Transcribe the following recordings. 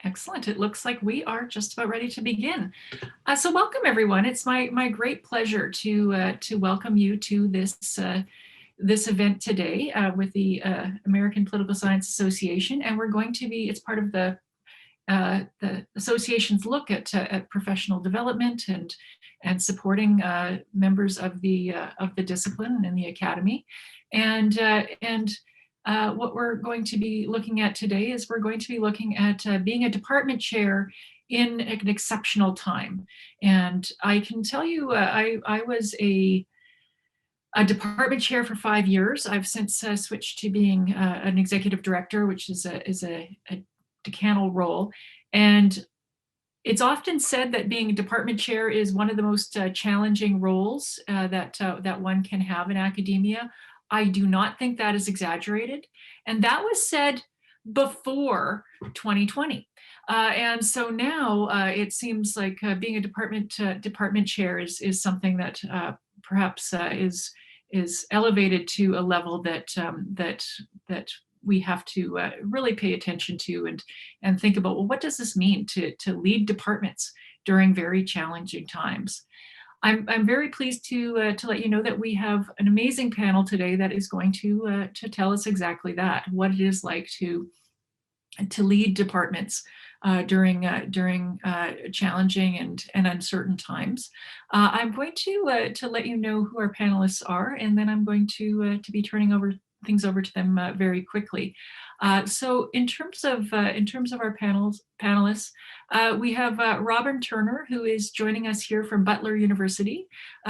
Excellent. It looks like we are just about ready to begin. So welcome everyone. It's my great pleasure to welcome you to this event today with the American Political Science Association, and we're going to be, it's part of the association's look at professional development and supporting members of the discipline and the academy. What we're going to be looking at today is we're going to be looking at being a department chair in an exceptional time. And I can tell you, I was a department chair for 5 years. I've since switched to being an executive director, which is a decanal role. And it's often said that being a department chair is one of the most challenging roles that one can have in academia. I do not think that is exaggerated. And that was said before 2020. And so now it seems like being a department chair is something that perhaps is elevated to a level that we have to really pay attention to and think about, well, what does this mean to lead departments during very challenging times? I'm very pleased to let you know that we have an amazing panel today that is going to tell us exactly that, what it is like to lead departments during challenging and uncertain times. I'm going to let you know who our panelists are, and then I'm going to be turning things over to them very quickly. So in terms of our panelists, we have Robin Turner, who is joining us here from Butler University.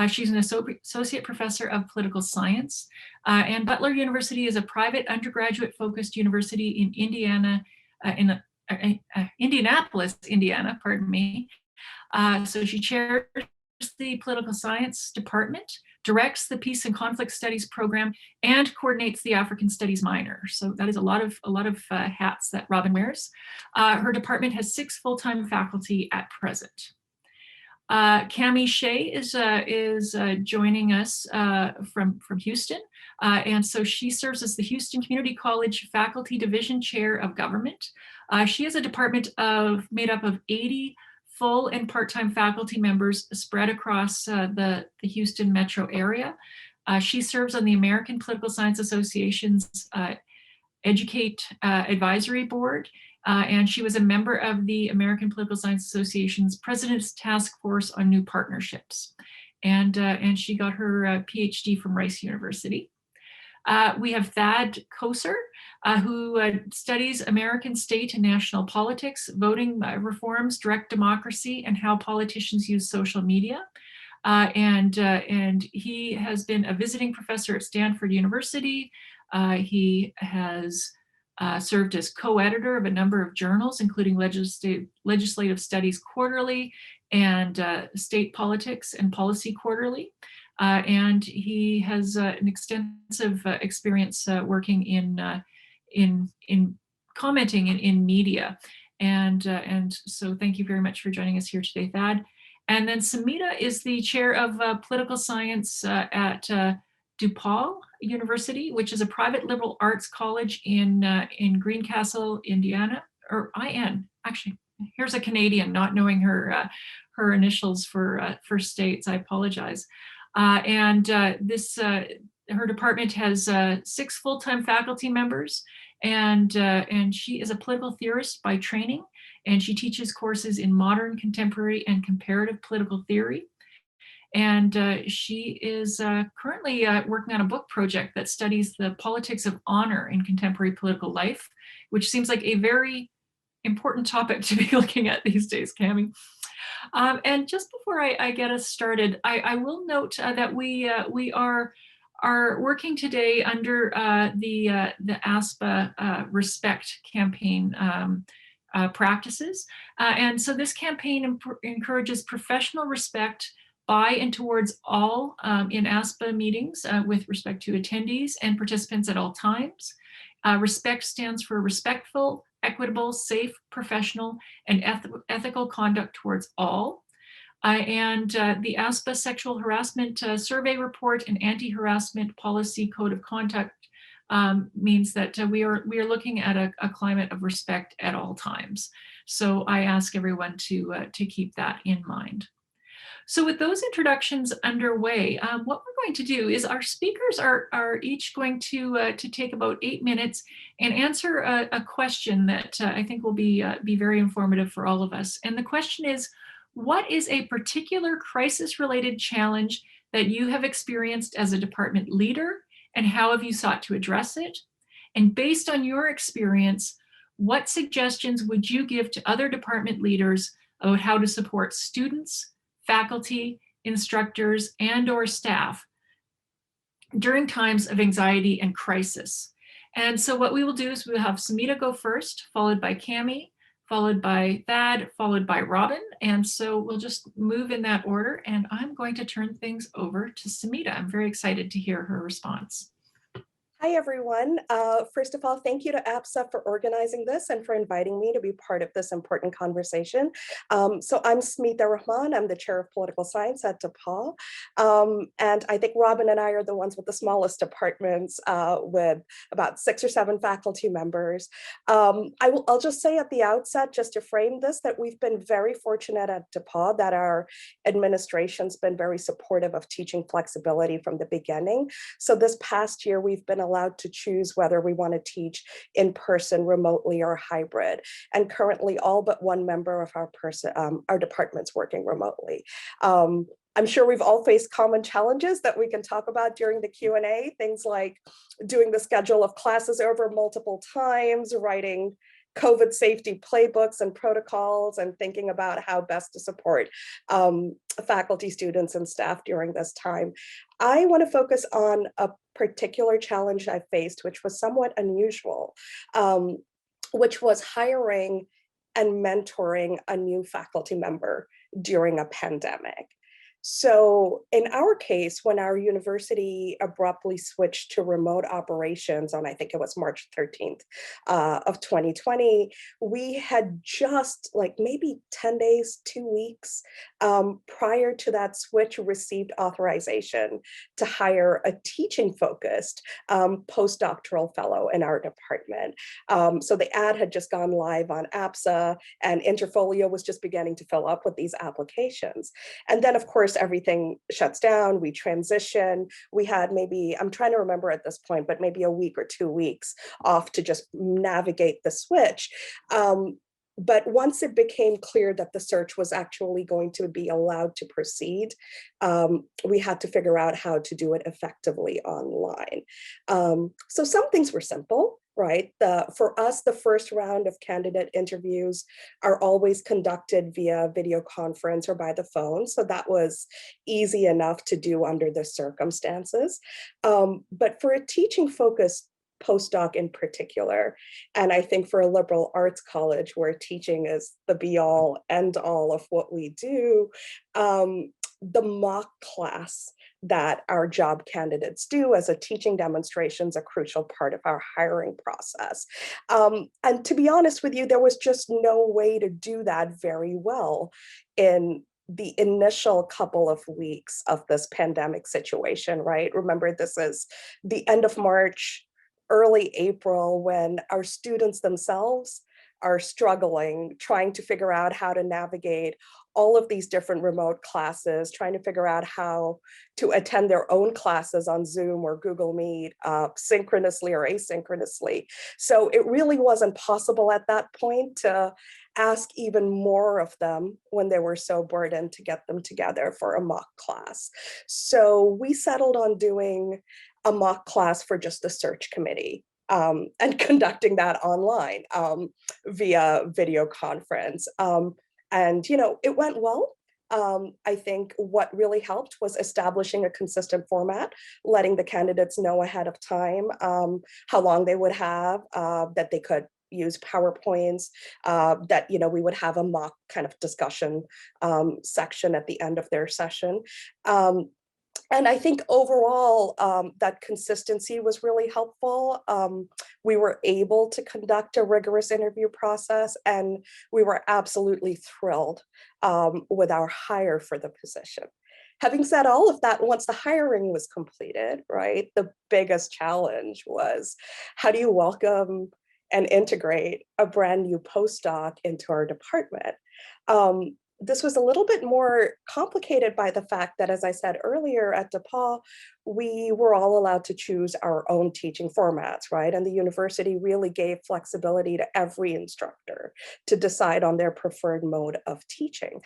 She's an associate professor of political science, and Butler University is a private undergraduate-focused university in Indianapolis, Indiana. Pardon me. So she chairs the political science department, directs the Peace and Conflict Studies program, and coordinates the African Studies minor. So that is a lot of hats that Robin wears. Her department has 6 full-time faculty at present. Cammy Shay is joining us from Houston, and so she serves as the Houston Community College Faculty Division Chair of Government. She has a department made up of 80 full and part-time faculty members spread across the Houston metro area. She serves on the American Political Science Association's Educate Advisory Board, and she was a member of the American Political Science Association's President's Task Force on New Partnerships. And she got her PhD from Rice University. We have Thad Kousser, who studies American state and national politics, voting reforms, direct democracy, and how politicians use social media. And he has been a visiting professor at Stanford University. He has served as co-editor of a number of journals, including Legislative Studies Quarterly and State Politics and Policy Quarterly. And he has an extensive experience working in commenting in media. And so thank you very much for joining us here today, Thad. And then Smita is the chair of political science at DePauw University, which is a private liberal arts college in Greencastle, Indiana, or IN. Actually, here's a Canadian not knowing her initials for states. I apologize. Her department has 6 full-time faculty members, and she is a political theorist by training, and she teaches courses in modern, contemporary, and comparative political theory. And she is currently working on a book project that studies the politics of honor in contemporary political life, which seems like a very important topic to be looking at these days, Cammy. And just before I get us started, I will note that we are working today under the APSA Respect campaign practices. And so this campaign encourages professional respect by and towards all in APSA meetings with respect to attendees and participants at all times. Respect stands for respectful, equitable, safe, professional, and ethical conduct towards all. And the APSA Sexual Harassment Survey Report and Anti-Harassment Policy Code of Conduct means that we are looking at a climate of respect at all times. So I ask everyone to keep that in mind. So with those introductions underway, what we're going to do is our speakers are each going to take about 8 minutes and answer a question that I think will be very informative for all of us. And the question is, what is a particular crisis-related challenge that you have experienced as a department leader, and how have you sought to address it? And based on your experience, what suggestions would you give to other department leaders about how to support students, faculty, instructors, and/or staff during times of anxiety and crisis? And so what we will do is we'll have Smita go first, followed by Cammy, followed by Thad, followed by Robin. And so we'll just move in that order. And I'm going to turn things over to Smita. I'm very excited to hear her response. Hi, everyone. First of all, thank you to APSA for organizing this and for inviting me to be part of this important conversation. So I'm Smita Rahman. I'm the chair of political science at DePauw. And I think Robin and I are the ones with the smallest departments with about 6 or 7 faculty members. I'll just say at the outset, just to frame this, that we've been very fortunate at DePauw that our administration's been very supportive of teaching flexibility from the beginning. So this past year, we've been allowed to choose whether we want to teach in person, remotely, or hybrid. And currently, all but one member of our department's working remotely. I'm sure we've all faced common challenges that we can talk about during the Q&A, things like doing the schedule of classes over multiple times, writing COVID safety playbooks and protocols, and thinking about how best to support faculty, students, and staff during this time. I want to focus on a particular challenge I faced, which was somewhat unusual, which was hiring and mentoring a new faculty member during a pandemic. So in our case, when our university abruptly switched to remote operations on, I think it was March 13th of 2020, we had just like maybe 10 days, 2 weeks prior to that switch received authorization to hire a teaching focused postdoctoral fellow in our department. So the ad had just gone live on APSA, and Interfolio was just beginning to fill up with these applications. And then of course, everything shuts down, we transition. We had maybe, I'm trying to remember at this point, but maybe a week or 2 weeks off to just navigate the switch. But once it became clear that the search was actually going to be allowed to proceed, we had to figure out how to do it effectively online. So some things were simple, right? For us, the first round of candidate interviews are always conducted via video conference or by the phone. So that was easy enough to do under the circumstances. But for a teaching focused postdoc in particular, and I think for a liberal arts college where teaching is the be all end all of what we do, the mock class that our job candidates do as a teaching demonstration is a crucial part of our hiring process. And to be honest with you, there was just no way to do that very well in the initial couple of weeks of this pandemic situation, right? Remember, this is the end of March, early April, when our students themselves are struggling, trying to figure out how to navigate all of these different remote classes, trying to figure out how to attend their own classes on Zoom or Google Meet, synchronously or asynchronously. So it really wasn't possible at that point to ask even more of them when they were so burdened to get them together for a mock class. So we settled on doing a mock class for just the search committee. And conducting that online via video conference. And, you know, it went well. I think what really helped was establishing a consistent format, letting the candidates know ahead of time how long they would have, that they could use PowerPoints, that, you know, we would have a mock kind of discussion section at the end of their session. And I think overall, that consistency was really helpful. We were able to conduct a rigorous interview process, and we were absolutely thrilled with our hire for the position. Having said all of that, once the hiring was completed, right, the biggest challenge was how do you welcome and integrate a brand new postdoc into our department? This was a little bit more complicated by the fact that, as I said earlier, at DePauw, we were all allowed to choose our own teaching formats, right? And the university really gave flexibility to every instructor to decide on their preferred mode of teaching.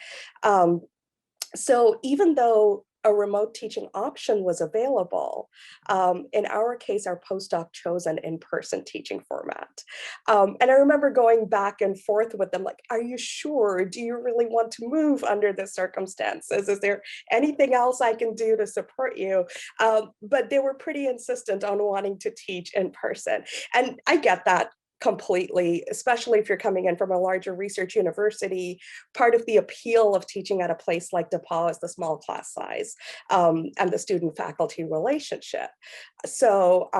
So even though a remote teaching option was available, in our case, our postdoc chose an in-person teaching format. And I remember going back and forth with them, like, are you sure? Do you really want to move under the circumstances? Is there anything else I can do to support you? But they were pretty insistent on wanting to teach in person. And I get that completely, especially if you're coming in from a larger research university. Part of the appeal of teaching at a place like DePauw is the small class size and the student-faculty relationship. So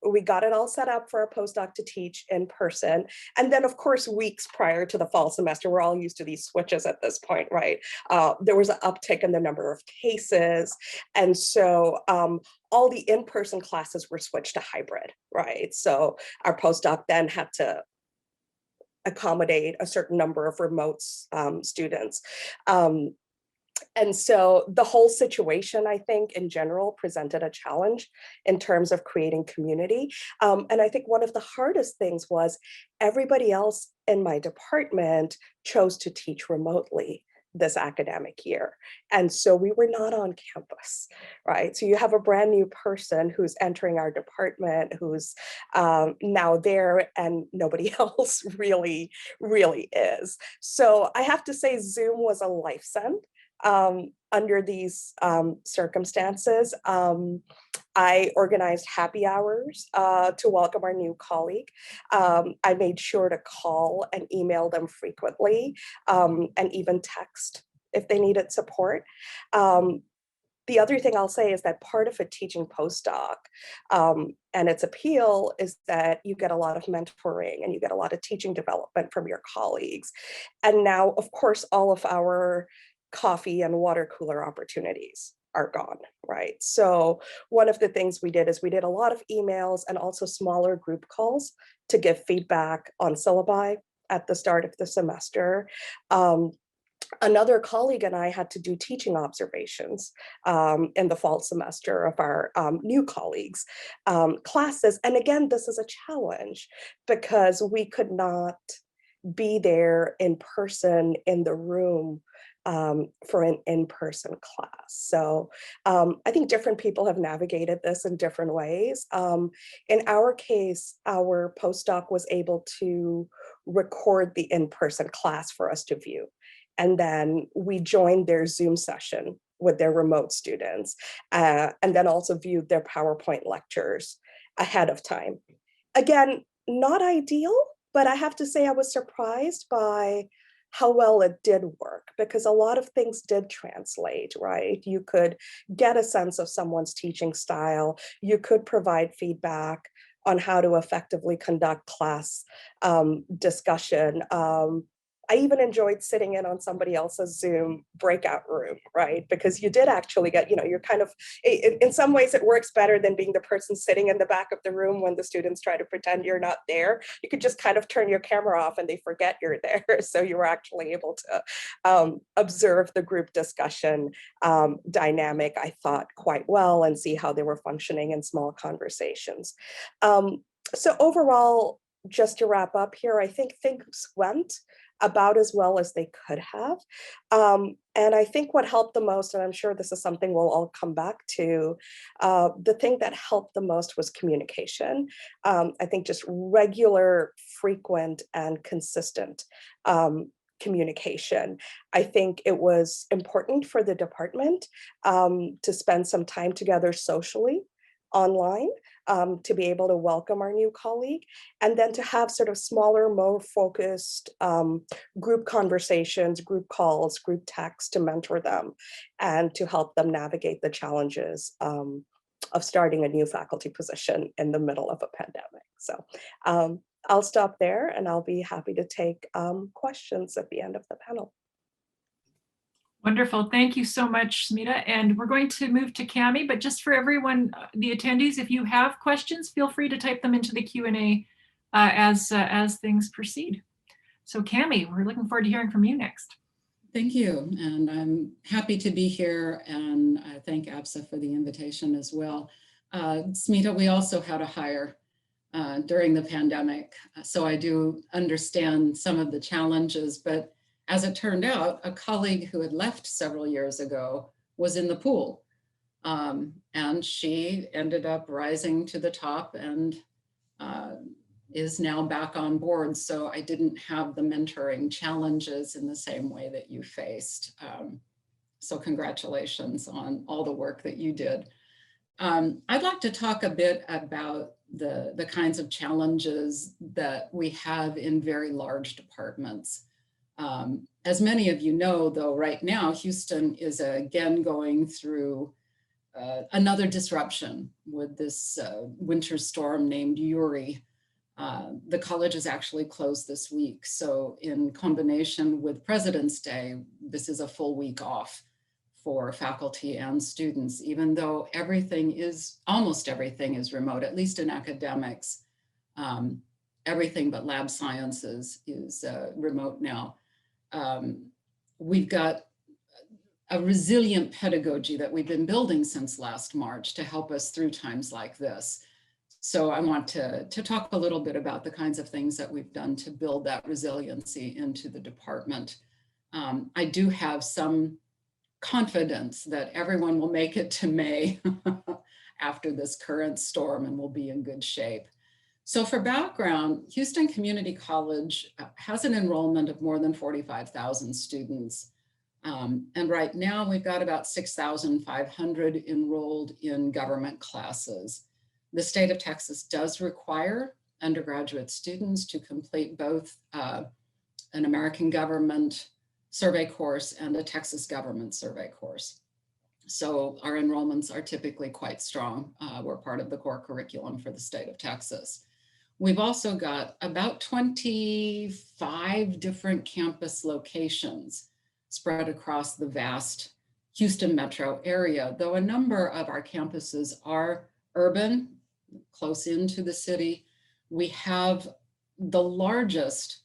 we got it all set up for our postdoc to teach in person. And then, of course, weeks prior to the fall semester, we're all used to these switches at this point, right? There was an uptick in the number of cases. And so all the in-person classes were switched to hybrid, right? So our postdoc then had to accommodate a certain number of remote students. And so the whole situation, I think, in general, presented a challenge in terms of creating community. And I think one of the hardest things was everybody else in my department chose to teach remotely this academic year. And so we were not on campus, right? So you have a brand new person who's entering our department, who's now there, and nobody else really is. So I have to say Zoom was a lifesaving under these circumstances. I organized happy hours to welcome our new colleague. I made sure to call and email them frequently and even text if they needed support. The other thing I'll say is that part of a teaching postdoc and its appeal is that you get a lot of mentoring and you get a lot of teaching development from your colleagues. And now, of course, all of our coffee and water cooler opportunities are gone, right? So one of the things we did is we did a lot of emails and also smaller group calls to give feedback on syllabi at the start of the semester. Another colleague and I had to do teaching observations in the fall semester of our new colleagues' classes. And again, this is a challenge because we could not be there in person in the room for an in-person class. So I think different people have navigated this in different ways. In our case, our postdoc was able to record the in-person class for us to view. And then we joined their Zoom session with their remote students, and then also viewed their PowerPoint lectures ahead of time. Again, not ideal, but I have to say I was surprised by how well it did work, because a lot of things did translate, right? You could get a sense of someone's teaching style. You could provide feedback on how to effectively conduct class discussion. I even enjoyed sitting in on somebody else's Zoom breakout room, right? Because you did actually get, you're kind of, in some ways it works better than being the person sitting in the back of the room when the students try to pretend you're not there. You could just kind of turn your camera off and they forget you're there. So you were actually able to observe the group discussion dynamic, I thought, quite well, and see how they were functioning in small conversations. So overall, just to wrap up here, I think things went about as well as they could have. And I think what helped the most, and I'm sure this is something we'll all come back to, the thing that helped the most was communication. I think just regular, frequent, and consistent communication. I think it was important for the department to spend some time together socially online, to be able to welcome our new colleague, and then to have sort of smaller, more focused group conversations, group calls, group texts to mentor them and to help them navigate the challenges of starting a new faculty position in the middle of a pandemic. So I'll stop there and I'll be happy to take questions at the end of the panel. Wonderful. Thank you so much, Smita. And we're going to move to Cammy, but just for everyone, the attendees, if you have questions, feel free to type them into the Q&A as things proceed. So Cammy, we're looking forward to hearing from you next. Thank you. And I'm happy to be here, and I thank APSA for the invitation as well. Smita, we also had a hire during the pandemic, so I do understand some of the challenges, but as it turned out, a colleague who had left several years ago was in the pool, and she ended up rising to the top and is now back on board. So I didn't have the mentoring challenges in the same way that you faced. So congratulations on all the work that you did. I'd like to talk a bit about the kinds of challenges that we have in very large departments. As many of you know, though, right now, Houston is again going through another disruption with this winter storm named Uri. The college is actually closed this week. So in combination with President's Day, this is a full week off for faculty and students, even though almost everything is remote, at least in academics. Everything but lab sciences is remote now. We've got a resilient pedagogy that we've been building since last March to help us through times like this. So I want to talk a little bit about the kinds of things that we've done to build that resiliency into the department. I do have some confidence that everyone will make it to May after this current storm and will be in good shape. So for background, Houston Community College has an enrollment of more than 45,000 students. And right now we've got about 6,500 enrolled in government classes. The state of Texas does require undergraduate students to complete both an American government survey course and a Texas government survey course. So our enrollments are typically quite strong. We're part of the core curriculum for the state of Texas. We've also got about 25 different campus locations spread across the vast Houston metro area, though a number of our campuses are urban, close into the city. We have the largest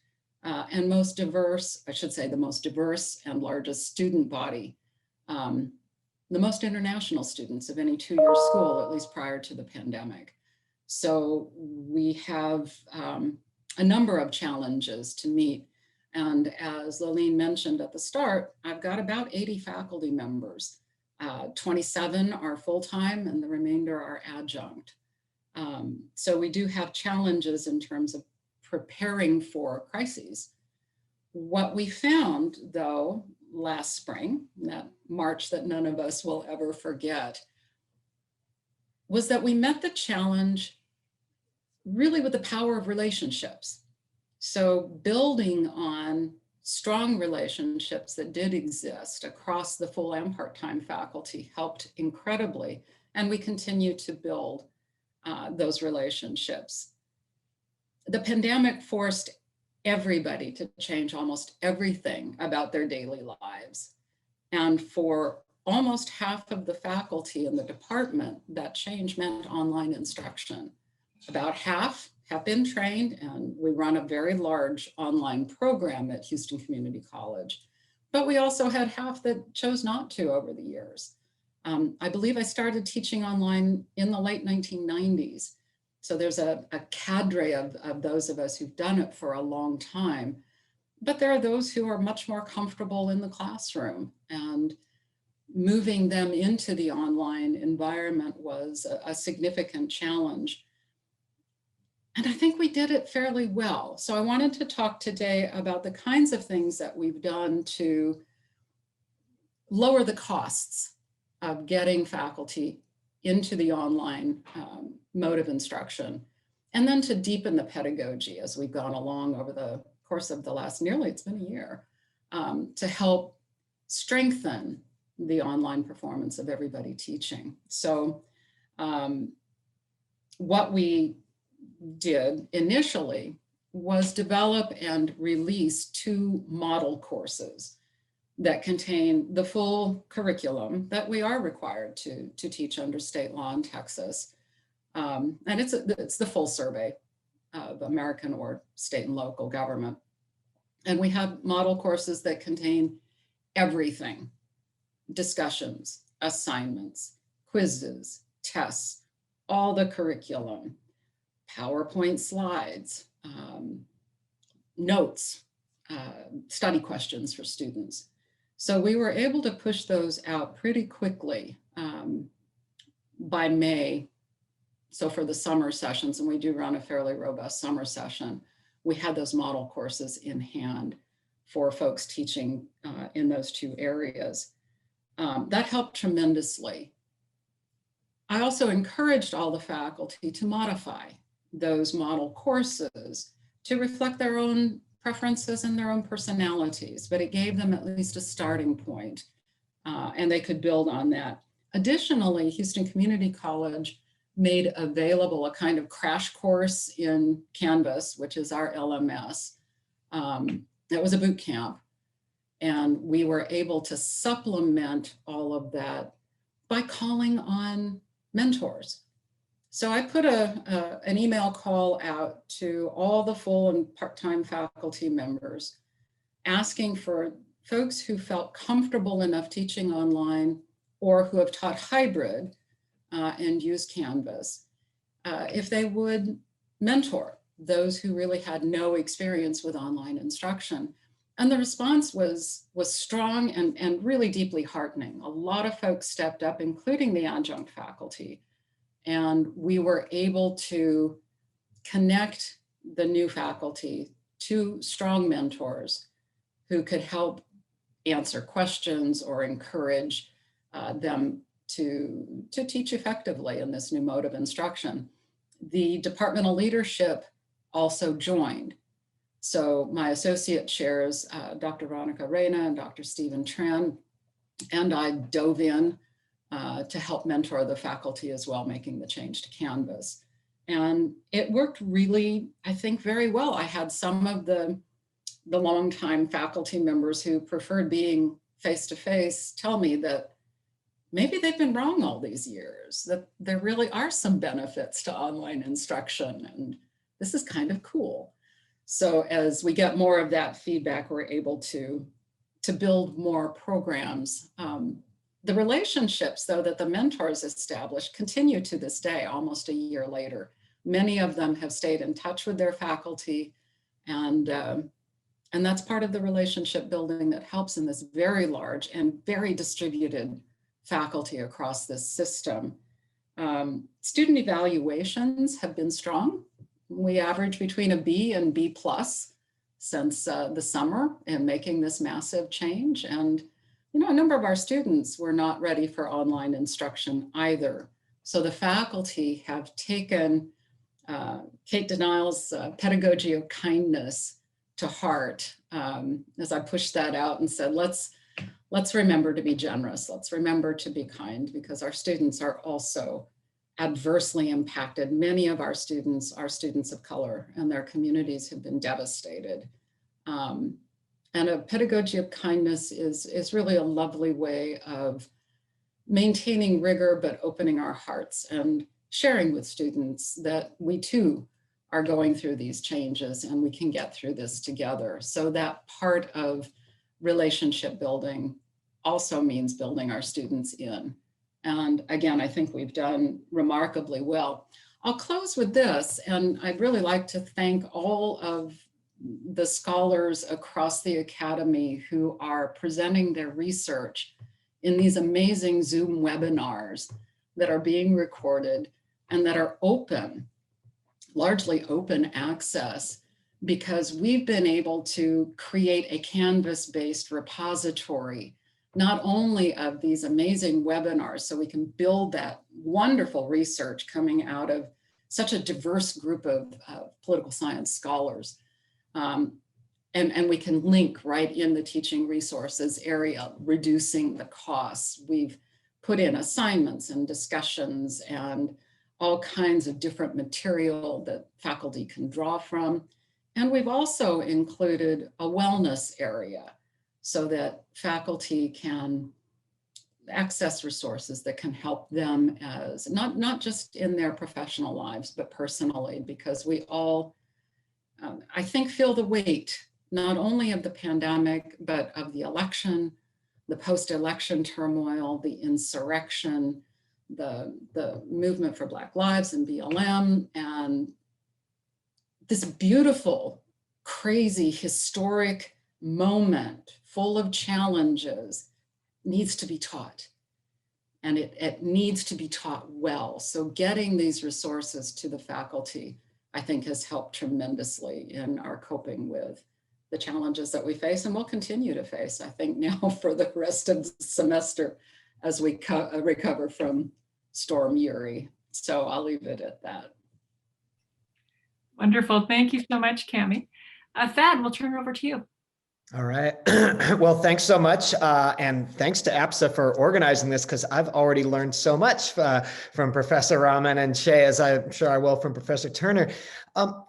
and most diverse, I should say the most diverse and largest student body, the most international students of any two-year school, at least prior to the pandemic. So we have a number of challenges to meet. And as Loleen mentioned at the start, I've got about 80 faculty members. 27 are full-time and the remainder are adjunct. So we do have challenges in terms of preparing for crises. What we found, though, last spring, that March that none of us will ever forget, was that we met the challenge really with the power of relationships. So building on strong relationships that did exist across the full and part-time faculty helped incredibly, and we continue to build those relationships. The pandemic forced everybody to change almost everything about their daily lives. And for almost half of the faculty in the department, that change meant online instruction. About half have been trained, and we run a very large online program at Houston Community College. But we also had half that chose not to over the years. I believe I started teaching online in the late 1990s. So there's a cadre of those of us who've done it for a long time. But there are those who are much more comfortable in the classroom, and moving them into the online environment was a significant challenge. And I think we did it fairly well. So I wanted to talk today about the kinds of things that we've done to lower the costs of getting faculty into the online mode of instruction, and then to deepen the pedagogy as we've gone along over the course of the last it's been a year, to help strengthen the online performance of everybody teaching. So what we did initially was develop and release 2 model courses. that contain the full curriculum that we are required to teach under state law in Texas. And it's the full survey of American or state and local government. And we have model courses that contain everything: discussions, assignments, quizzes, tests, all the curriculum, PowerPoint slides, notes, study questions for students. So we were able to push those out pretty quickly by May. So for the summer sessions, and we do run a fairly robust summer session, we had those model courses in hand for folks teaching in those two areas. That helped tremendously. I also encouraged all the faculty to modify those model courses to reflect their own preferences and their own personalities, but it gave them at least a starting point, and they could build on that. Additionally, Houston Community College made available a kind of crash course in Canvas, which is our LMS. It was a boot camp, and we were able to supplement all of that by calling on mentors. So I put an email call out to all the full and part-time faculty members, asking for folks who felt comfortable enough teaching online or who have taught hybrid and use Canvas, if they would mentor those who really had no experience with online instruction. And the response was strong and really deeply heartening. A lot of folks stepped up, including the adjunct faculty, and we were able to connect the new faculty to strong mentors who could help answer questions or encourage them to teach effectively in this new mode of instruction. The departmental leadership also joined. So my associate chairs, Dr. Veronica Reyna and Dr. Stephen Tran, and I dove in to help mentor the faculty as well, making the change to Canvas. And it worked really, I think, very well. I had some of the longtime faculty members who preferred being face-to-face tell me that maybe they've been wrong all these years, that there really are some benefits to online instruction, and this is kind of cool. So as we get more of that feedback, we're able to build more programs. The relationships, though, that the mentors established continue to this day, almost a year later. Many of them have stayed in touch with their faculty, and that's part of the relationship building that helps in this very large and very distributed faculty across this system. Student evaluations have been strong. We average between a B and B+ since the summer in making this massive change. And a number of our students were not ready for online instruction either. So the faculty have taken Kate Denial's pedagogy of kindness to heart as I pushed that out and said, let's remember to be generous. Let's remember to be kind, because our students are also adversely impacted. Many of our students are students of color, and their communities have been devastated. And a pedagogy of kindness is really a lovely way of maintaining rigor, but opening our hearts and sharing with students that we too are going through these changes and we can get through this together. So that part of relationship building also means building our students in. And again, I think we've done remarkably well. I'll close with this, and I'd really like to thank all of the scholars across the academy who are presenting their research in these amazing Zoom webinars that are being recorded and that are open, largely open access, because we've been able to create a Canvas-based repository, not only of these amazing webinars, so we can build that wonderful research coming out of such a diverse group of political science scholars. And we can link right in the teaching resources area, reducing the costs. We've put in assignments and discussions and all kinds of different material that faculty can draw from. And we've also included a wellness area. so that faculty can access resources that can help them as not just in their professional lives, but personally, because we all, I think, feel the weight, not only of the pandemic, but of the election, the post-election turmoil, the insurrection, the movement for Black Lives and BLM, and this beautiful, crazy, historic moment full of challenges needs to be taught. And it needs to be taught well. So getting these resources to the faculty, I think, has helped tremendously in our coping with the challenges that we face and will continue to face, I think, now for the rest of the semester as we recover from Storm Uri. So I'll leave it at that. Wonderful. Thank you so much, Cammy. Thad, we'll turn it over to you. All right. Well, thanks so much. And thanks to APSA for organizing this, because I've already learned so much from Professor Rahman and Shay, as I'm sure I will from Professor Turner.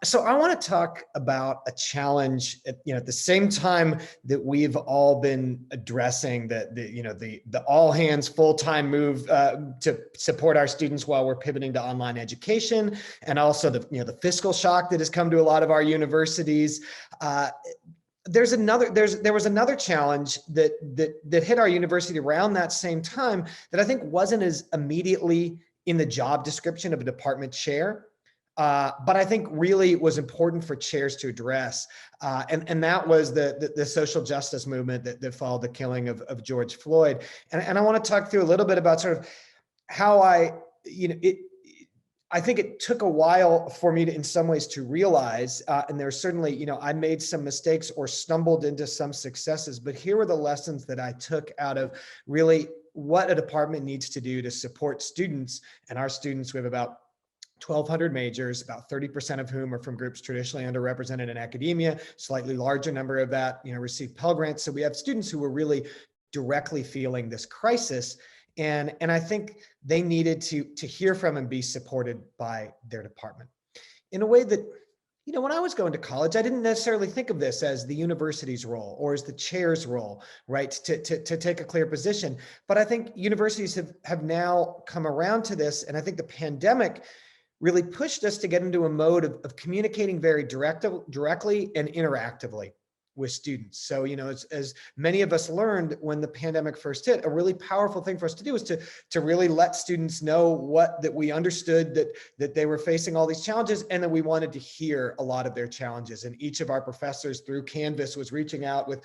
So I want to talk about a challenge at the same time that we've all been addressing the all hands full-time move to support our students while we're pivoting to online education, and also the fiscal shock that has come to a lot of our universities. There was another challenge that hit our university around that same time that I think wasn't as immediately in the job description of a department chair, but I think really was important for chairs to address. And that was the social justice movement that followed the killing of George Floyd. And I want to talk through a little bit about sort of how I think it took a while for me to, in some ways, to realize, and there's certainly, I made some mistakes or stumbled into some successes, but here were the lessons that I took out of really what a department needs to do to support students. And our students, we have about 1,200 majors, about 30% of whom are from groups traditionally underrepresented in academia. Slightly larger number of that, receive Pell Grants. So we have students who were really directly feeling this crisis. And I think they needed to hear from and be supported by their department in a way that, when I was going to college, I didn't necessarily think of this as the university's role or as the chair's role, right, to take a clear position. But I think universities have now come around to this. And I think the pandemic really pushed us to get into a mode of communicating very directly and interactively with students. So, as many of us learned when the pandemic first hit, a really powerful thing for us to do is to really let students know that we understood that they were facing all these challenges, and that we wanted to hear a lot of their challenges. And each of our professors through Canvas was reaching out with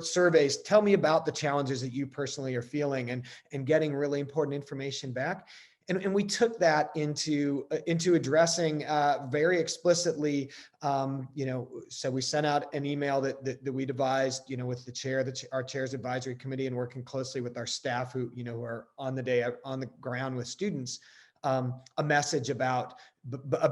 surveys, tell me about the challenges that you personally are feeling, and getting really important information back. And we took that into addressing very explicitly, so we sent out an email that we devised, with the chair, our chair's advisory committee, and working closely with our staff who are on the ground with students, a message about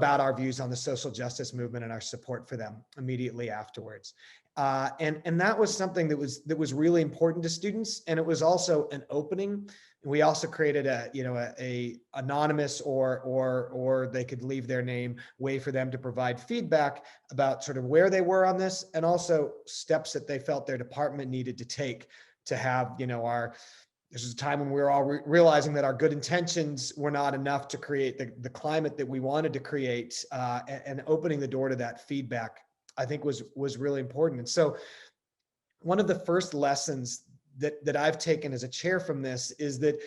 our views on the social justice movement and our support for them immediately afterwards. And that was something that was really important to students, and it was also an opening. We also created a anonymous or they could leave their name way for them to provide feedback about sort of where they were on this, and also steps that they felt their department needed to take to have, this was a time when we were all realizing that our good intentions were not enough to create the climate that we wanted to create, and opening the door to that feedback, I think was really important. And so one of the first lessons that I've taken as a chair from this is that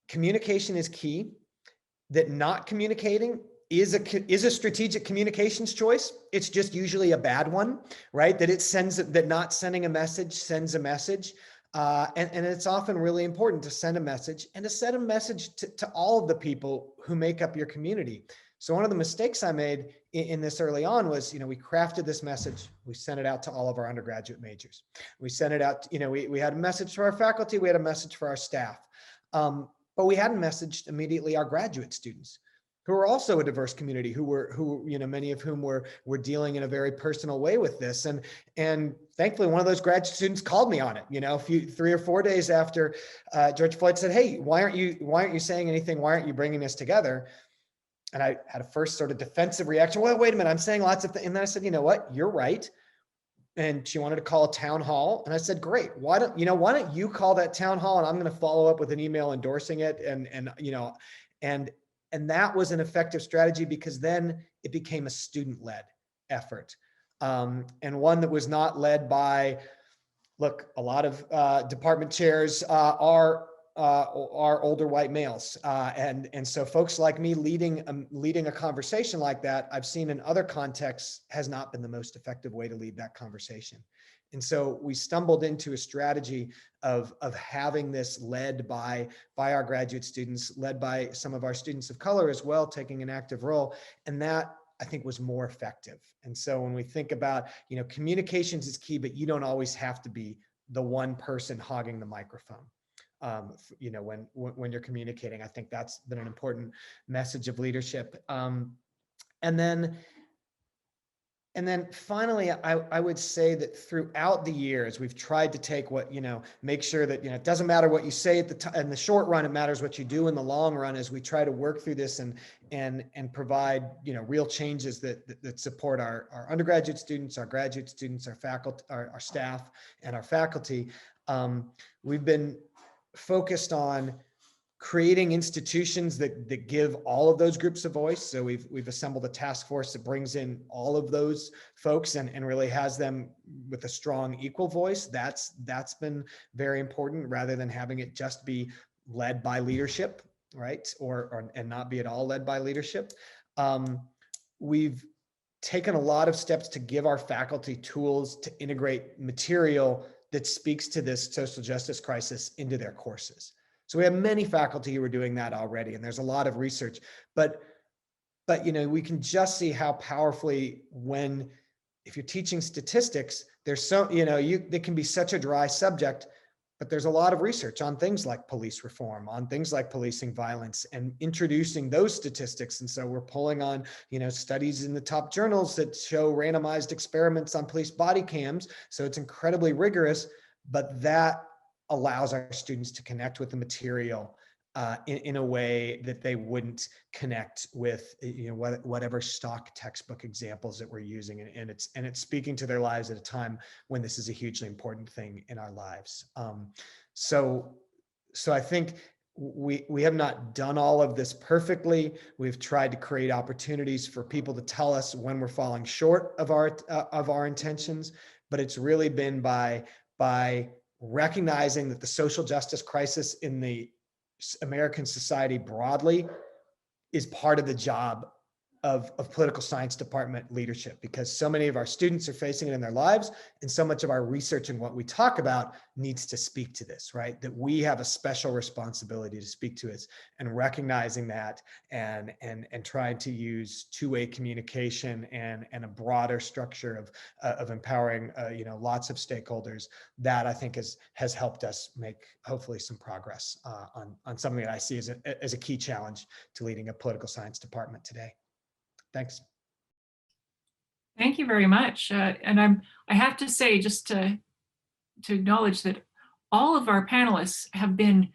communication is key, that not communicating is a strategic communications choice. It's just usually a bad one, right? That not sending a message sends a message. And it's often really important to send a message, and to send a message to all of the people who make up your community. So one of the mistakes I made in this early on was, we crafted this message, we sent it out to all of our undergraduate majors. We sent it out, we had a message for our faculty, we had a message for our staff, but we hadn't messaged immediately our graduate students, who are also a diverse community, who many of whom were dealing in a very personal way with this. And thankfully, one of those graduate students called me on it, 3 or 4 days after George Floyd said, hey, why aren't you saying anything? Why aren't you bringing us together? And I had a first sort of defensive reaction. Well, wait a minute, I'm saying lots of things. And then I said, you know what, you're right. and she wanted to call a town hall. And I said, great, why don't you call that town hall, and I'm going to follow up with an email endorsing it. And that was an effective strategy, because then it became a student-led effort. And one that was not led by, look, a lot of department chairs are older white males. And so folks like me leading a conversation like that, I've seen in other contexts, has not been the most effective way to lead that conversation. And so we stumbled into a strategy of having this led by our graduate students, led by some of our students of color as well, taking an active role. And that, I think, was more effective. And so when we think about, communications is key, but you don't always have to be the one person hogging the microphone. When you're communicating, I think that's been an important message of leadership. And then finally, I would say that throughout the years, we've tried to take make sure that, it doesn't matter what you say in the short run, it matters what you do in the long run, as we try to work through this and provide, real changes that support our undergraduate students, our graduate students, our faculty, our staff, and our faculty. We've been focused on creating institutions that give all of those groups a voice. So we've assembled a task force that brings in all of those folks and really has them with a strong equal voice. That's been very important, rather than having it just be led by leadership, right? And not be at all led by leadership. We've taken a lot of steps to give our faculty tools to integrate material that speaks to this social justice crisis into their courses. So we have many faculty who are doing that already, and there's a lot of research, but we can just see how powerfully, if you're teaching statistics, there's they can be such a dry subject, but there's a lot of research on things like police reform, on things like policing violence, and introducing those statistics. And so we're pulling on, studies in the top journals that show randomized experiments on police body cams. So it's incredibly rigorous, but that allows our students to connect with the material in a way that they wouldn't connect with whatever stock textbook examples that we're using, and it's speaking to their lives at a time when this is a hugely important thing in our lives. So I think we have not done all of this perfectly. We've tried to create opportunities for people to tell us when we're falling short of our intentions, but it's really been by recognizing that the social justice crisis in the American society broadly is part of the job of political science department leadership, because so many of our students are facing it in their lives, and so much of our research and what we talk about needs to speak to this, right? That we have a special responsibility to speak to it, and recognizing that and trying to use two-way communication and a broader structure of empowering lots of stakeholders, that I think has helped us make hopefully some progress on something that I see as a key challenge to leading a political science department today. Thanks. Thank you very much. And I have to say, just to acknowledge that all of our panelists have been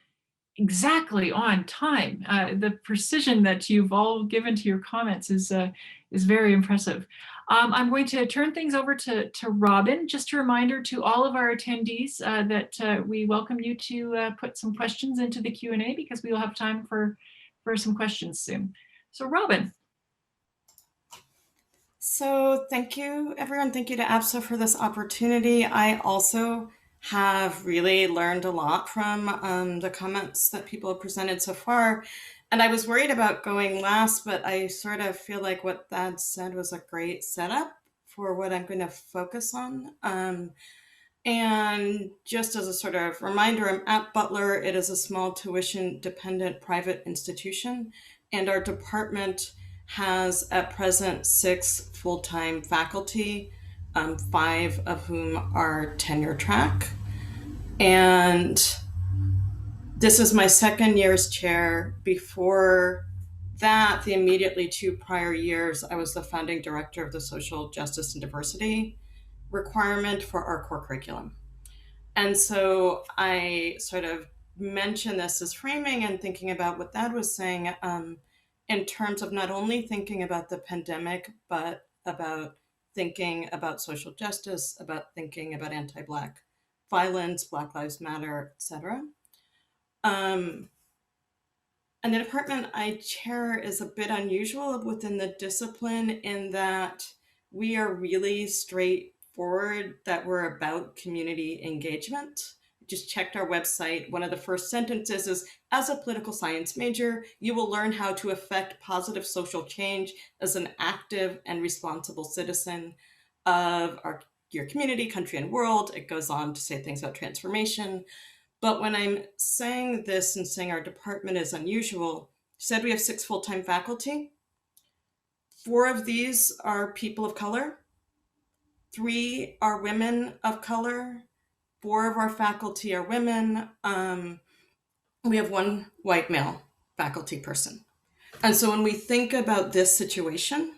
exactly on time. The precision that you've all given to your comments is very impressive. I'm going to turn things over to Robin. Just a reminder to all of our attendees that we welcome you to put some questions into the Q&A, because we will have time for some questions soon. So Robin. So thank you, everyone. Thank you to APSA for this opportunity. I also have really learned a lot from the comments that people have presented so far. And I was worried about going last, but I sort of feel like what Thad said was a great setup for what I'm going to focus on. And just as a sort of reminder, I'm at Butler. It is a small tuition-dependent private institution, and our department has at present 6 full-time faculty, 5 of whom are tenure track. And this is my second year as chair. Before that, the immediately 2 prior years, I was the founding director of the Social Justice and Diversity requirement for our core curriculum. And so I sort of mention this as framing and thinking about what Thad was saying, in terms of not only thinking about the pandemic, but about thinking about social justice, about thinking about anti-Black violence, Black Lives Matter, etc. And the department I chair is a bit unusual within the discipline in that we are really straightforward, that we're about community engagement. Just checked our website. One of the first sentences is, as a political science major, you will learn how to affect positive social change as an active and responsible citizen of your community, country, and world. It goes on to say things about transformation. But when I'm saying this and saying our department is unusual, said we have 6 full-time faculty. 4 of these are people of color. 3 are women of color. 4 of our faculty are women. We have 1 white male faculty person. And so when we think about this situation,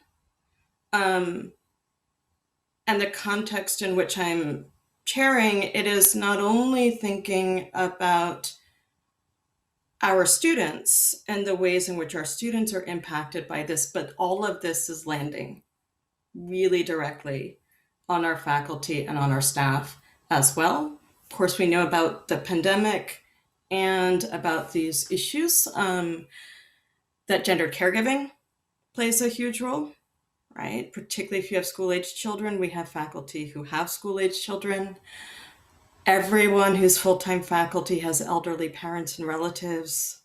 and the context in which I'm chairing, it is not only thinking about our students and the ways in which our students are impacted by this, but all of this is landing really directly on our faculty and on our staff as well. Of course, we know about the pandemic and about these issues, that gendered caregiving plays a huge role, right? Particularly if you have school-aged children. We have faculty who have school-aged children. Everyone who's full-time faculty has elderly parents and relatives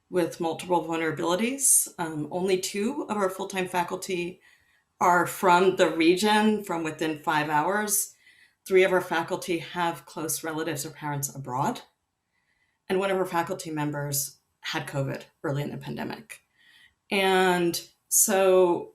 with multiple vulnerabilities. Only 2 of our full-time faculty are from the region, from within 5 hours. 3 of our faculty have close relatives or parents abroad. And 1 of our faculty members had COVID early in the pandemic. And so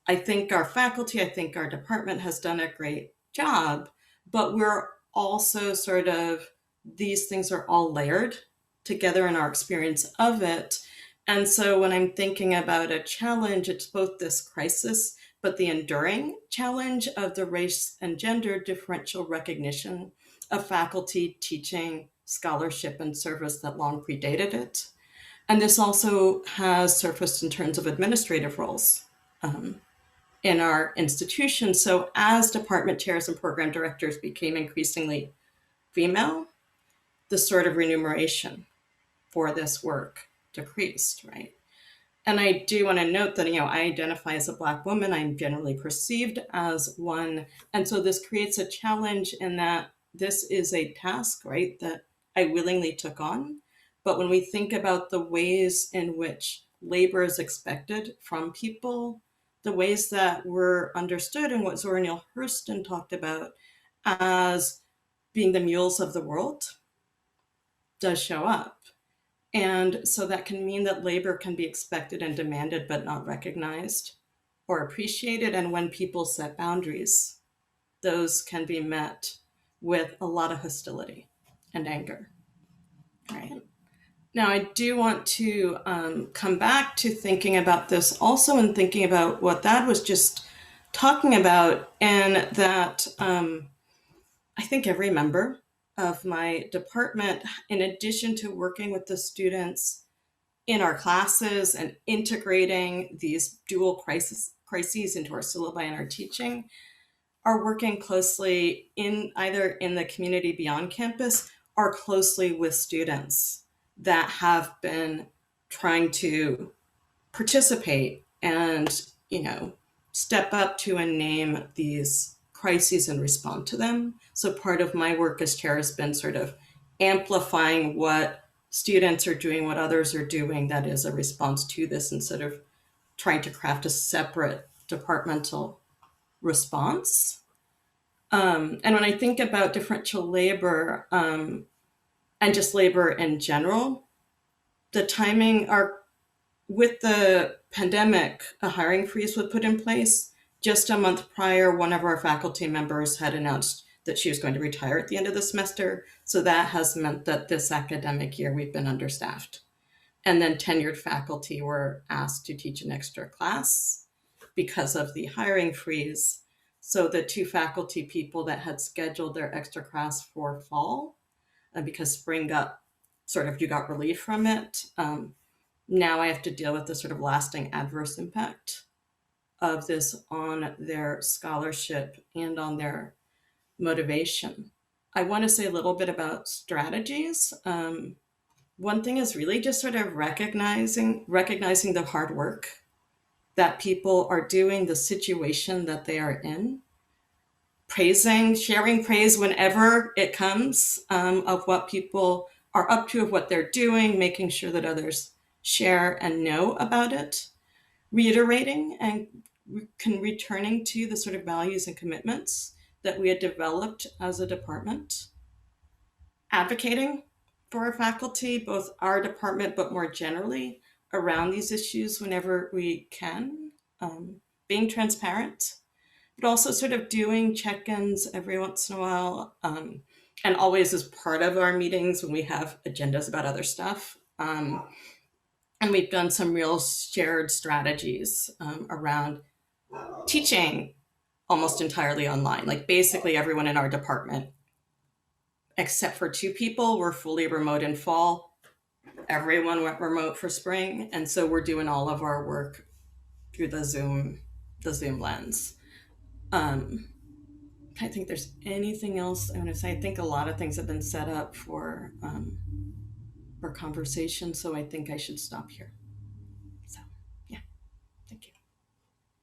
I think our faculty, I think our department has done a great job, but we're also sort of, these things are all layered together in our experience of it. And so when I'm thinking about a challenge, it's both this crisis, but the enduring challenge of the race and gender differential recognition of faculty teaching, scholarship, and service that long predated it. And this also has surfaced in terms of administrative roles in our institution. So as department chairs and program directors became increasingly female, the sort of remuneration for this work decreased, right? And I do want to note that, I identify as a Black woman. I'm generally perceived as one. And so this creates a challenge in that this is a task, right, that I willingly took on. But when we think about the ways in which labor is expected from people, the ways that were understood and what Zora Neale Hurston talked about as being the mules of the world does show up. And so that can mean that labor can be expected and demanded, but not recognized or appreciated. And when people set boundaries, those can be met with a lot of hostility and anger, right? Now, I do want to come back to thinking about this also and thinking about what Thad was just talking about, and that I think every member of my department, in addition to working with the students in our classes and integrating these dual crises into our syllabi and our teaching, are working closely either in the community beyond campus or closely with students that have been trying to participate and, step up to and name these crises and respond to them. So part of my work as chair has been sort of amplifying what students are doing, what others are doing that is a response to this, instead of trying to craft a separate departmental response. And when I think about differential labor and just labor in general, the timing with the pandemic, a hiring freeze was put in place. Just a month prior, one of our faculty members had announced that she was going to retire at the end of the semester. So that has meant that this academic year we've been understaffed. And then tenured faculty were asked to teach an extra class because of the hiring freeze. So the 2 faculty people that had scheduled their extra class for fall, because spring you got relief from it, now I have to deal with the sort of lasting adverse impact of this on their scholarship and on their motivation. I want to say a little bit about strategies. One thing is really just sort of recognizing the hard work that people are doing, the situation that they are in, sharing praise whenever it comes, of what people are up to, of what they're doing, making sure that others share and know about it, reiterating and returning to the sort of values and commitments that we had developed as a department, advocating for our faculty, both our department, but more generally around these issues whenever we can, being transparent, but also sort of doing check-ins every once in a while, and always as part of our meetings when we have agendas about other stuff. And we've done some real shared strategies around teaching almost entirely online. Like basically everyone in our department, except for 2 people, were fully remote in fall. Everyone went remote for spring. And so we're doing all of our work through the Zoom lens. I think there's anything else I want to say. I think a lot of things have been set up for conversation, so I think I should stop here. So, yeah, thank you.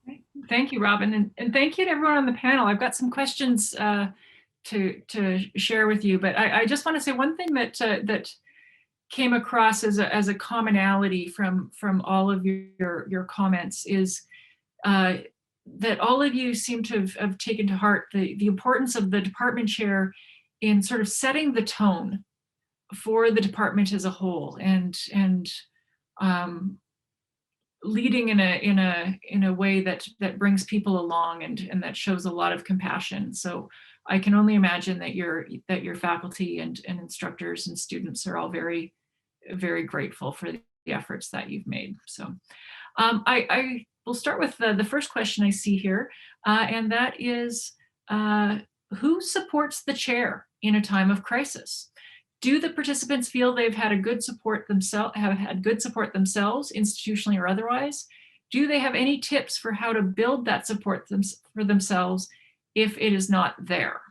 Right. Thank you, Robin, and thank you to everyone on the panel. I've got some questions to share with you, but I just want to say one thing that came across as a commonality from all of your comments is that all of you seem to have taken to heart the importance of the department chair in sort of setting the tone for the department as a whole, and leading in a way that brings people along and that shows a lot of compassion. So I can only imagine that your faculty and instructors and students are all very, very grateful for the efforts that you've made. So I will start with the first question I see here, and that is, who supports the chair in a time of crisis? Do the participants feel they've had a good support themselves, institutionally or otherwise? Do they have any tips for how to build that support for themselves if it is not there?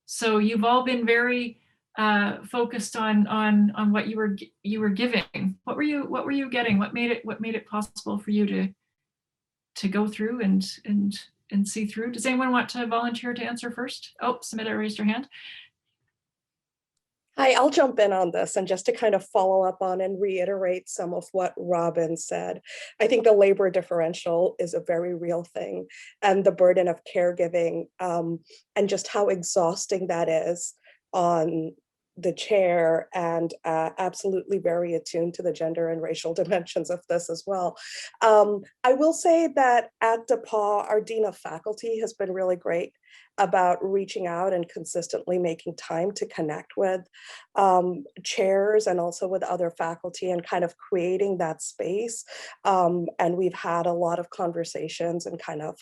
So you've all been very focused on what you were giving. What were you getting? What made it possible for you to go through and see through? Does anyone want to volunteer to answer first? Oh, Smita raised her hand. Hi, I'll jump in on this, and just to kind of follow up on and reiterate some of what Robin said. I think the labor differential is a very real thing, and the burden of caregiving, and just how exhausting that is on the chair, and absolutely very attuned to the gender and racial dimensions of this as well. I will say that at DePauw, our Dean of Faculty has been really great about reaching out and consistently making time to connect with chairs and also with other faculty, and kind of creating that space. And we've had a lot of conversations and kind of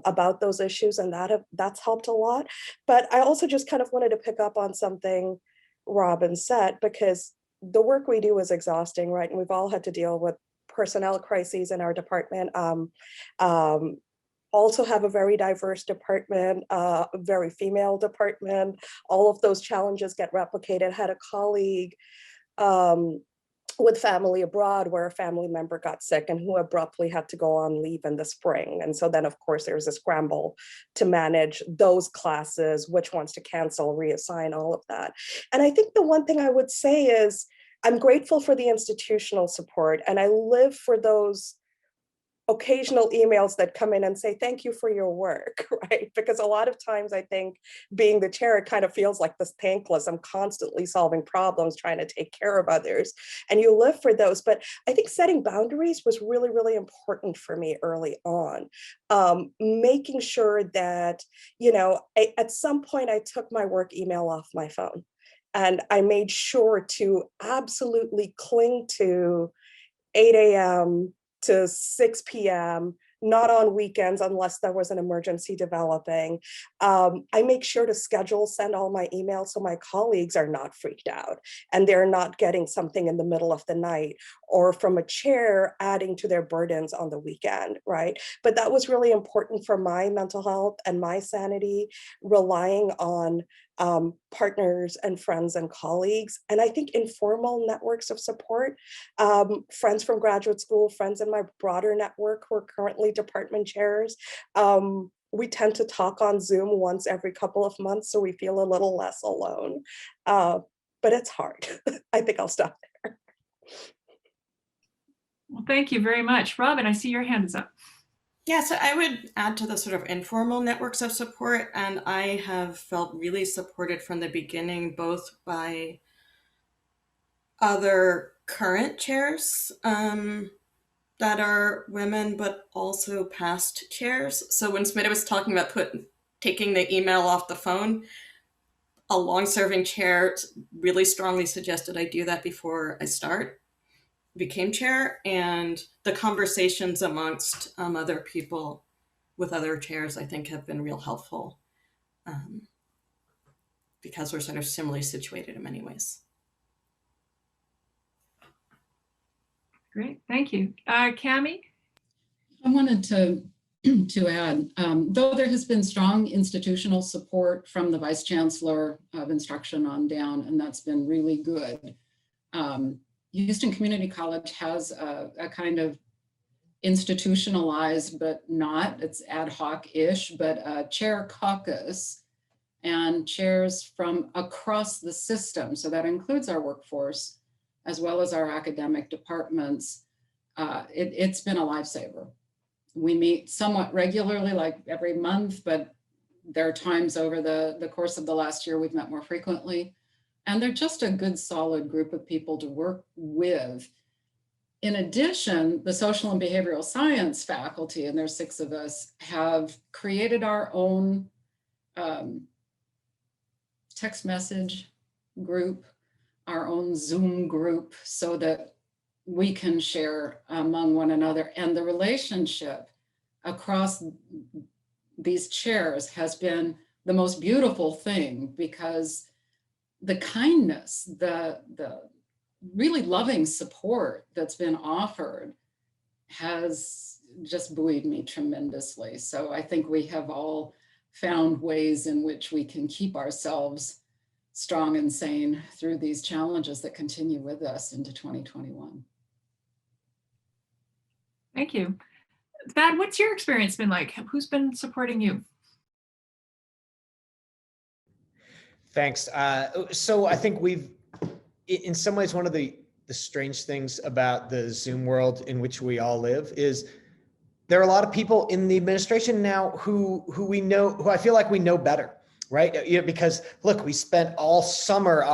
about those issues, and that's helped a lot. But I also just kind of wanted to pick up on something Robin said, because the work we do is exhausting, right? And we've all had to deal with personnel crises in our department. Also have a very diverse department, a very female department. All of those challenges get replicated. Had a colleague with family abroad where a family member got sick and who abruptly had to go on leave in the spring. And so then of course there's a scramble to manage those classes, which ones to cancel, reassign, all of that. And I think the one thing I would say is I'm grateful for the institutional support, and I live for those occasional emails that come in and say, thank you for your work, right? Because a lot of times I think being the chair, it kind of feels like this thankless, I'm constantly solving problems, trying to take care of others, and you live for those. But I think setting boundaries was really, really important for me early on. Making sure that, at some point I took my work email off my phone, and I made sure to absolutely cling to 8 a.m. to 6 p.m. not on weekends unless there was an emergency developing. I make sure to send all my emails so my colleagues are not freaked out and they're not getting something in the middle of the night or from a chair adding to their burdens on the weekend, right? But that was really important for my mental health and my sanity, relying on partners and friends and colleagues. And I think informal networks of support, friends from graduate school, friends in my broader network who are currently department chairs. We tend to talk on Zoom once every couple of months, so we feel a little less alone. But it's hard. I think I'll stop there. Well, thank you very much. Robin, I see your hand is up. Yeah, so I would add to the sort of informal networks of support, and I have felt really supported from the beginning, both by other current chairs that are women, but also past chairs. So when Smita was talking about taking the email off the phone, a long-serving chair really strongly suggested I do that before I became chair, and the conversations amongst other people with other chairs, I think, have been real helpful because we're sort of similarly situated in many ways. Great, thank you. Cammy? I wanted to add, though there has been strong institutional support from the Vice Chancellor of Instruction on down, and that's been really good. Houston Community College has a kind of institutionalized, but not, it's ad hoc-ish, but a chair caucus and chairs from across the system. So that includes our workforce, as well as our academic departments. It's been a lifesaver. We meet somewhat regularly, like every month, but there are times over the course of the last year we've met more frequently. And they're just a good, solid group of people to work with. In addition, the social and behavioral science faculty, and there's 6 of us, have created our own text message group, our own Zoom group, so that we can share among one another. And the relationship across these chairs has been the most beautiful thing, because the kindness, the really loving support that's been offered has just buoyed me tremendously. So I think we have all found ways in which we can keep ourselves strong and sane through these challenges that continue with us into 2021. Thank you. Thad, what's your experience been like? Who's been supporting you? Thanks. So I think we've, in some ways, one of the strange things about the Zoom world in which we all live is there are a lot of people in the administration now who we know, who I feel like we know better, right? You know, because look, we spent all summer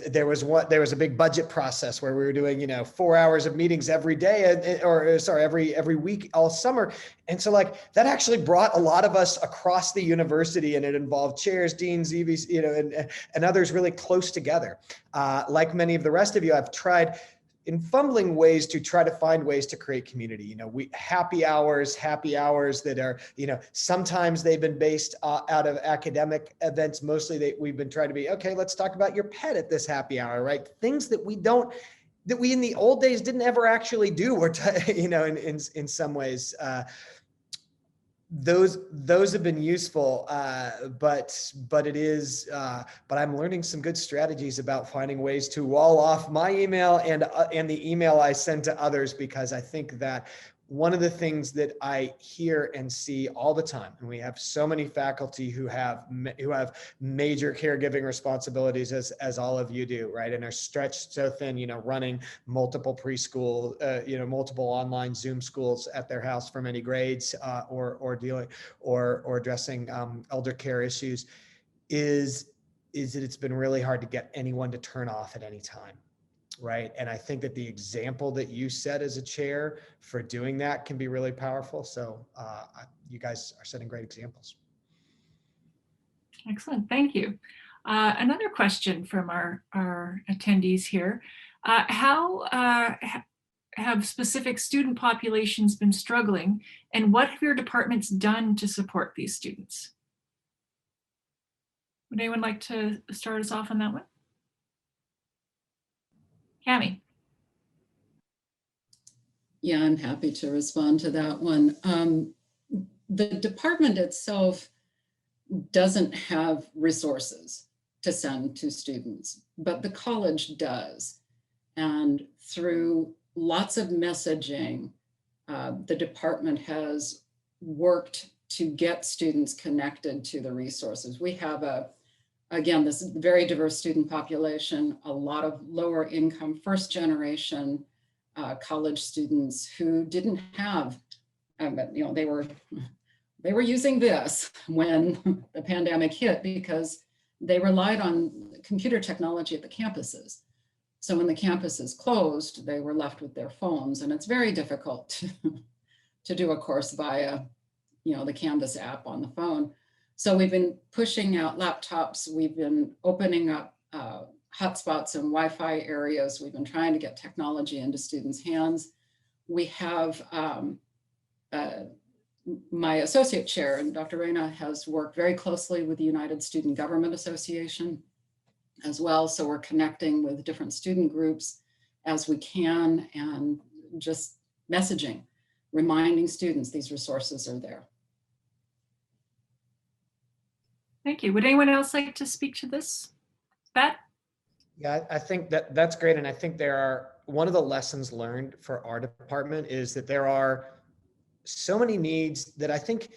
there was a big budget process where we were doing 4 hours of meetings every day, every week all summer. And so like that actually brought a lot of us across the university, and it involved chairs, deans, EVs, and others really close together. Like many of the rest of you, I've tried in fumbling ways to try to find ways to create community. Happy hours that are, sometimes they've been based out of academic events. Mostly we've been trying to be, okay, let's talk about your pet at this happy hour, right? Things that we in the old days didn't ever actually do, or, in some ways, those have been useful, but I'm learning some good strategies about finding ways to wall off my email and the email I send to others, because I think that one of the things that I hear and see all the time, and we have so many faculty who have major caregiving responsibilities, as all of you do, right? And are stretched so thin, running multiple preschool, multiple online Zoom schools at their house for many grades, or addressing elder care issues, is that it's been really hard to get anyone to turn off at any time. Right. And I think that the example that you set as a chair for doing that can be really powerful. So you guys are setting great examples. Excellent. Thank you. Another question from our attendees here. How have specific student populations been struggling, and what have your departments done to support these students? Would anyone like to start us off on that one? Cammy. Yeah, I'm happy to respond to that one. The department itself doesn't have resources to send to students, but the college does. And through lots of messaging, the department has worked to get students connected to the resources. We have again, this very diverse student population, a lot of lower income, first generation college students who didn't have, they were using this when the pandemic hit because they relied on computer technology at the campuses. So when the campuses closed, they were left with their phones, and it's very difficult to do a course via, the Canvas app on the phone. So we've been pushing out laptops. We've been opening up hotspots and Wi-Fi areas. We've been trying to get technology into students' hands. We have my associate chair, and Dr. Reyna, has worked very closely with the United Student Government Association as well. So we're connecting with different student groups as we can and just messaging, reminding students these resources are there. Thank you. Would anyone else like to speak to this? Pat? Yeah, I think that's great. And I think one of the lessons learned for our department is that there are so many needs that I think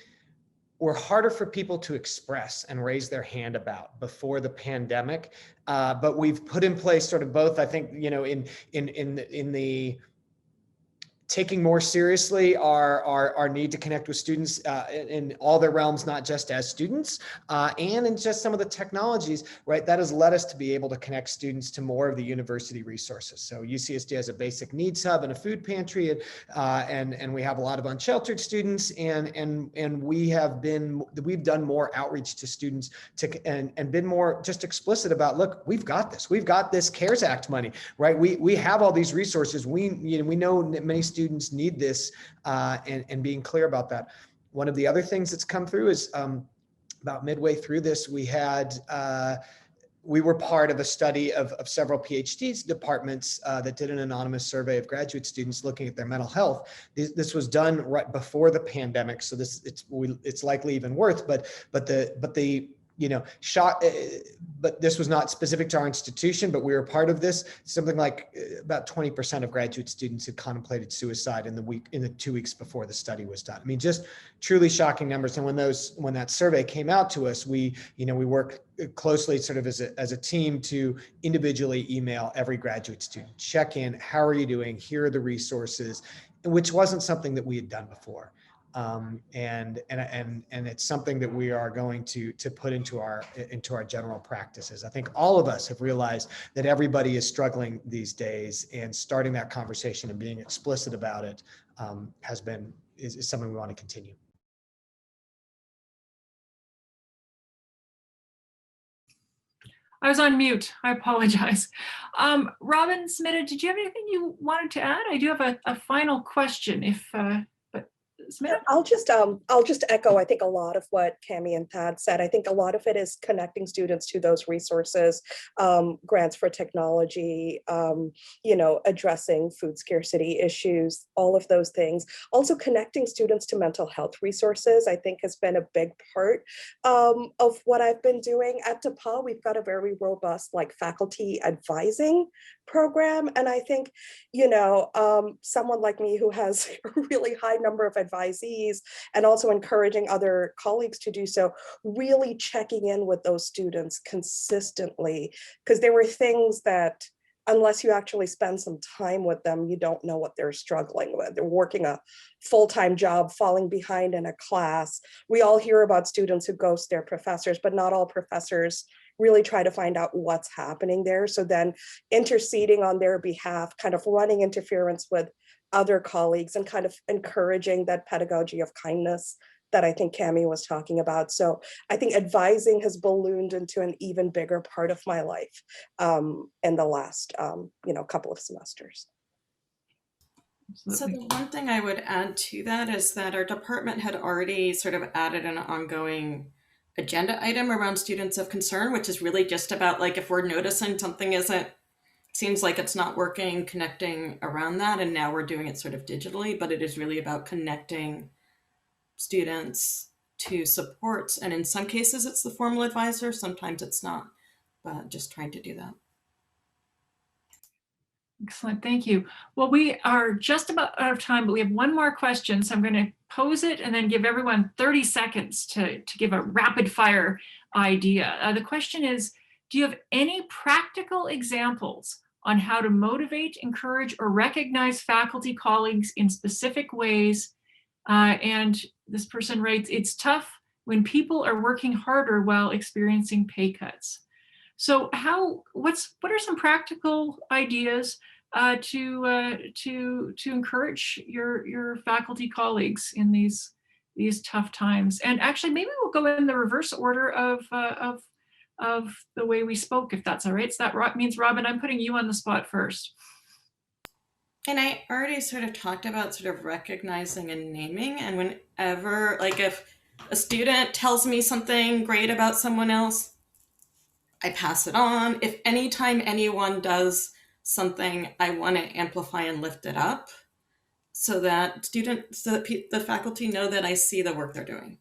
were harder for people to express and raise their hand about before the pandemic. But we've put in place sort of both, I think, in the taking more seriously our need to connect with students in all their realms, not just as students, and in just some of the technologies, right? That has led us to be able to connect students to more of the university resources. So UCSD has a basic needs hub and a food pantry, and we have a lot of unsheltered students, and we've done more outreach to students and been more just explicit about, look, we've got this CARES Act money, right? We have all these resources. We know that many students need this, and being clear about that. One of the other things that's come through is about midway through this, we were part of a study of several PhD departments that did an anonymous survey of graduate students looking at their mental health. This was done right before the pandemic, so it's likely even worse. But this was not specific to our institution, but we were part of this. Something like about 20% of graduate students had contemplated suicide in the 2 weeks before the study was done. I mean, just truly shocking numbers. And when that survey came out to us, we worked closely sort of as a team to individually email every graduate student, check in, how are you doing? Here are the resources, which wasn't something that we had done before. And it's something that we are going to put into our general practices. I think all of us have realized that everybody is struggling these days, and starting that conversation and being explicit about it is something we want to continue. I was on mute. I apologize. Robin, Smita, did you have anything you wanted to add? I do have a final question. Smita? I'll just echo, I think, a lot of what Cammy and Thad said. I think a lot of it is connecting students to those resources, grants for technology, addressing food scarcity issues, all of those things. Also connecting students to mental health resources, I think, has been a big part of what I've been doing. At DePauw, we've got a very robust faculty advising program. And I think, someone like me who has a really high number of advisees, and also encouraging other colleagues to do so, really checking in with those students consistently, because there were things that, unless you actually spend some time with them, you don't know what they're struggling with. They're working a full-time job, falling behind in a class. We all hear about students who ghost their professors, but not all professors really try to find out what's happening there. So then interceding on their behalf, kind of running interference with other colleagues, and kind of encouraging that pedagogy of kindness that I think Cammy was talking about. So I think advising has ballooned into an even bigger part of my life in the last couple of semesters. So Absolutely. the one thing I would add to that is that our department had already sort of added an ongoing agenda item around students of concern, which is really just about like if we're noticing something isn't, seems like it's not working, connecting around that. And now we're doing it sort of digitally, but it is really about connecting students to supports. And in some cases it's the formal advisor, sometimes it's not, but just trying to do that. Excellent, thank you. Well, we are just about out of time, but we have one more question. So I'm going to pose it and then give everyone 30 seconds to give a rapid fire idea. The question is, do you have any practical examples on how to motivate, encourage, or recognize faculty colleagues in specific ways? And this person writes, it's tough when people are working harder while experiencing pay cuts. So what are some practical ideas to encourage your faculty colleagues in these tough times? And actually, maybe we'll go in the reverse order of the way we spoke, if that's all right. So that means, Robin, I'm putting you on the spot first. And I already sort of talked about sort of recognizing and naming. And whenever, like if a student tells me something great about someone else, I pass it on. If anytime anyone does something, I want to amplify and lift it up so that the faculty know that I see the work they're doing.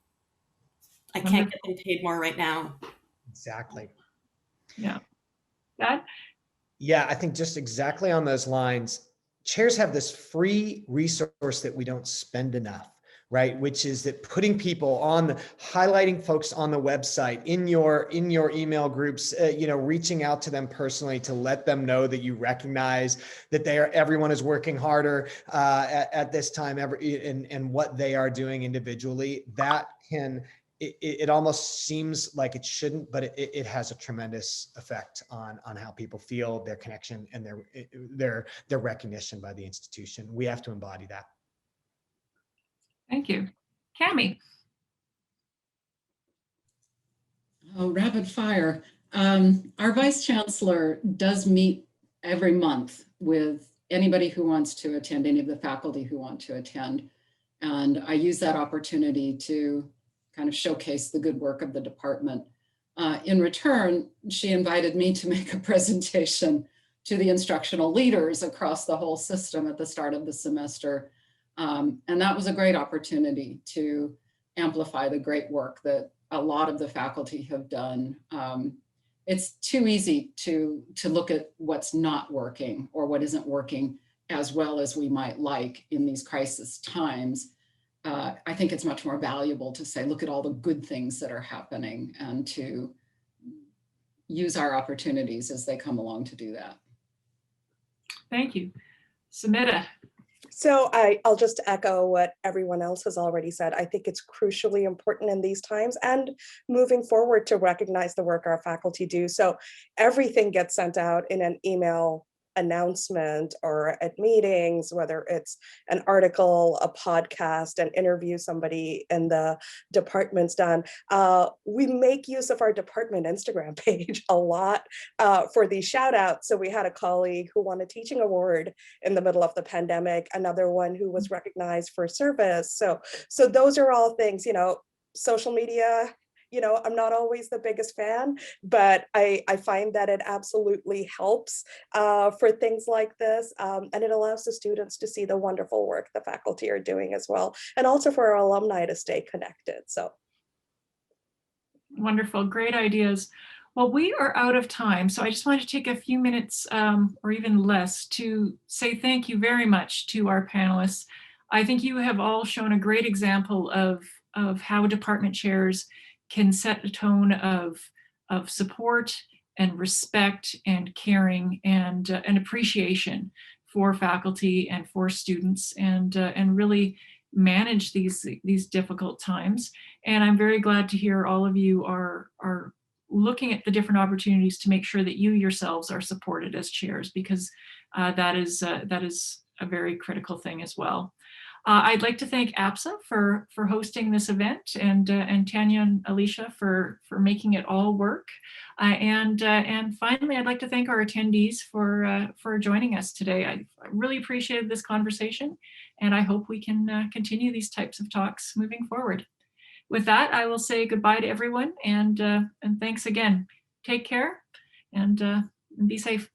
I can't get them paid more right now. Exactly. Yeah. Dad? Yeah, I think just exactly on those lines, chairs have this free resource that we don't spend enough, right? Which is that putting people on, highlighting folks on the website, in your email groups, reaching out to them personally to let them know that you recognize that everyone is working harder at this time, and what they are doing individually. That can, it almost seems like it shouldn't, but it has a tremendous effect on how people feel, their connection, and their recognition by the institution. We have to embody that. Thank you. Cammy. Oh, rapid fire. Our Vice Chancellor does meet every month with anybody who wants to attend, any of the faculty who want to attend. And I use that opportunity to kind of showcase the good work of the department. In return, she invited me to make a presentation to the instructional leaders across the whole system at the start of the semester. And that was a great opportunity to amplify the great work that a lot of the faculty have done. It's too easy to look at what's not working or what isn't working as well as we might like in these crisis times. I think it's much more valuable to say, look at all the good things that are happening and to use our opportunities as they come along to do that. Thank you. Smita. So I'll just echo what everyone else has already said. I think it's crucially important in these times and moving forward to recognize the work our faculty do. So everything gets sent out in an email announcement or at meetings, whether it's an article, a podcast, an interview somebody in the department's done. We make use of our department Instagram page a lot for these shout outs. So we had a colleague who won a teaching award in the middle of the pandemic, another one who was recognized for service. So those are all things, social media, I'm not always the biggest fan, but I find that it absolutely helps for things like this. And it allows the students to see the wonderful work the faculty are doing as well. And also for our alumni to stay connected. So. Wonderful, great ideas. Well, we are out of time. So I just wanted to take a few minutes or even less to say thank you very much to our panelists. I think you have all shown a great example of how department chairs can set a tone of support and respect and caring and an appreciation for faculty and for students and really manage these difficult times. And I'm very glad to hear all of you are looking at the different opportunities to make sure that you yourselves are supported as chairs, because that is a very critical thing as well. I'd like to thank APSA for hosting this event, and Tanya and Alicia for making it all work. And finally, I'd like to thank our attendees for joining us today. I really appreciated this conversation, and I hope we can continue these types of talks moving forward. With that, I will say goodbye to everyone, and thanks again. Take care and be safe.